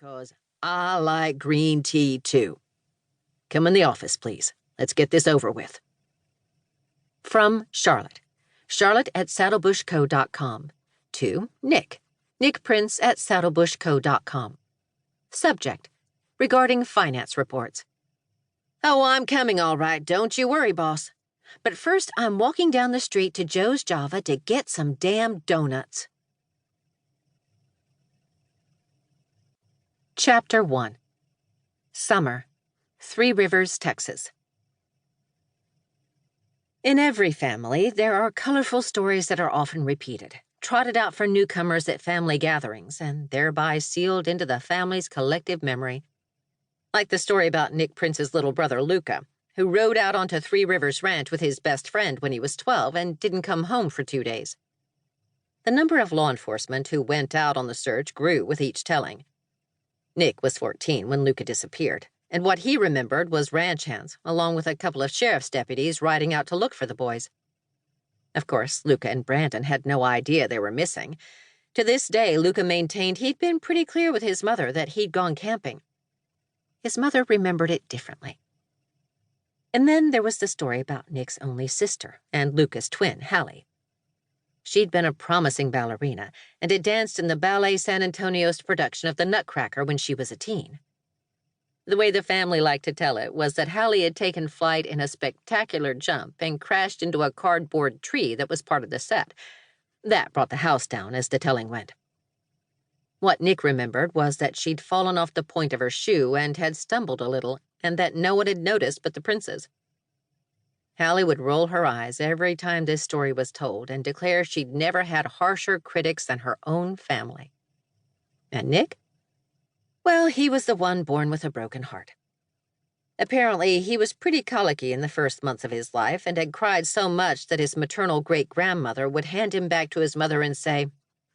because I like green tea too. Come in the office, please. Let's get this over with. From Charlotte. Charlotte at saddlebushco.com. To Nick. Nick Prince at saddlebushco.com. Subject. Regarding finance reports. Oh, I'm coming all right. Don't you worry, boss. But first, I'm walking down the street to Joe's Java to get some damn donuts. Chapter 1. Summer. 3 Rivers, Texas. In every family, there are colorful stories that are often repeated, trotted out for newcomers at family gatherings, and thereby sealed into the family's collective memory. Like the story about Nick Prince's little brother, Luca, who rode out onto 3 Rivers Ranch with his best friend when he was 12 and didn't come home for 2 days. The number of law enforcement who went out on the search grew with each telling. Nick was 14 when Luca disappeared, and what he remembered was ranch hands, along with a couple of sheriff's deputies riding out to look for the boys. Of course, Luca and Brandon had no idea they were missing. To this day, Luca maintained he'd been pretty clear with his mother that he'd gone camping. His mother remembered it differently. And then there was the story about Nick's only sister and Luca's twin, Hallie. She'd been a promising ballerina and had danced in the Ballet San Antonio's production of The Nutcracker when she was a teen. The way the family liked to tell it was that Hallie had taken flight in a spectacular jump and crashed into a cardboard tree that was part of the set. That brought the house down, as the telling went. What Nick remembered was that she'd fallen off the point of her shoe and had stumbled a little, and that no one had noticed but the princes. Hallie would roll her eyes every time this story was told and declare she'd never had harsher critics than her own family. And Nick? Well, he was the one born with a broken heart. Apparently, he was pretty colicky in the first months of his life and had cried so much that his maternal great-grandmother would hand him back to his mother and say,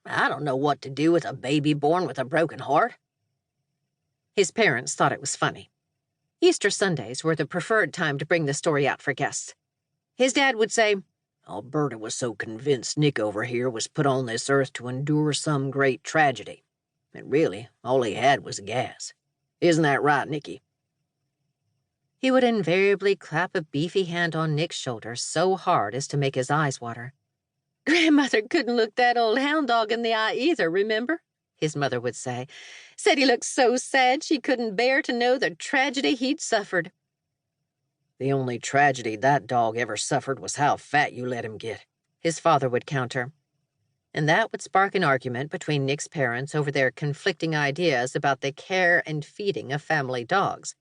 "I don't know what to do with a baby born with a broken heart." His parents thought it was funny. Easter Sundays were the preferred time to bring the story out for guests. His dad would say, "Alberta was so convinced Nick over here was put on this earth to endure some great tragedy. And really, all he had was gas. Isn't that right, Nicky?" He would invariably clap a beefy hand on Nick's shoulder so hard as to make his eyes water. "Grandmother couldn't look that old hound dog in the eye either, remember?" his mother would say. "Said he looked so sad she couldn't bear to know the tragedy he'd suffered." "The only tragedy that dog ever suffered was how fat you let him get," his father would counter. And that would spark an argument between Nick's parents over their conflicting ideas about the care and feeding of family dogs.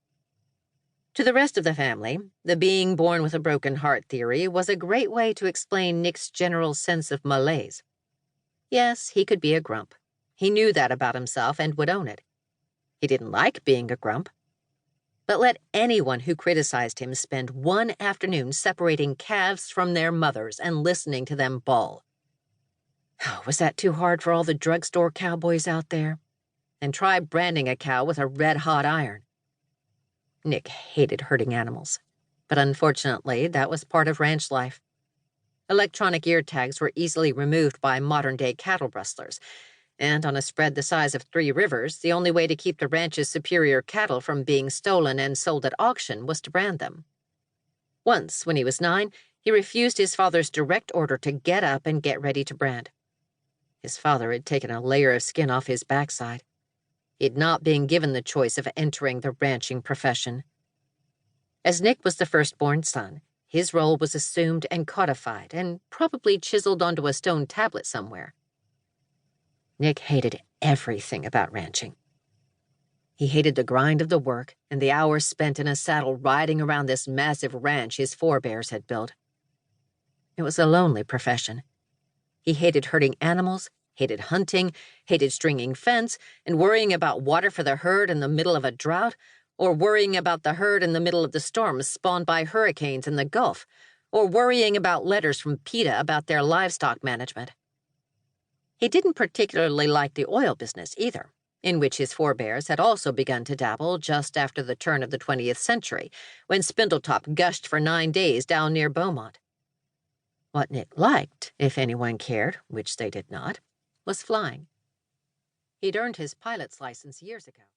To the rest of the family, the being born with a broken heart theory was a great way to explain Nick's general sense of malaise. Yes, he could be a grump. He knew that about himself and would own it. He didn't like being a grump. But let anyone who criticized him spend one afternoon separating calves from their mothers and listening to them bawl. Oh, was that too hard for all the drugstore cowboys out there? And try branding a cow with a red-hot iron. Nick hated hurting animals, but unfortunately, that was part of ranch life. Electronic ear tags were easily removed by modern-day cattle rustlers, and on a spread the size of 3 rivers, the only way to keep the ranch's superior cattle from being stolen and sold at auction was to brand them. Once, when he was 9, he refused his father's direct order to get up and get ready to brand. His father had taken a layer of skin off his backside. He had not been given the choice of entering the ranching profession. As Nick was the firstborn son, his role was assumed and codified and probably chiseled onto a stone tablet somewhere. Nick hated everything about ranching. He hated the grind of the work and the hours spent in a saddle riding around this massive ranch his forebears had built. It was a lonely profession. He hated herding animals, hated hunting, hated stringing fence, and worrying about water for the herd in the middle of a drought, or worrying about the herd in the middle of the storms spawned by hurricanes in the Gulf, or worrying about letters from PETA about their livestock management. He didn't particularly like the oil business either, in which his forebears had also begun to dabble just after the turn of the 20th century, when Spindletop gushed for 9 days down near Beaumont. What Nick liked, if anyone cared, which they did not, was flying. He'd earned his pilot's license years ago.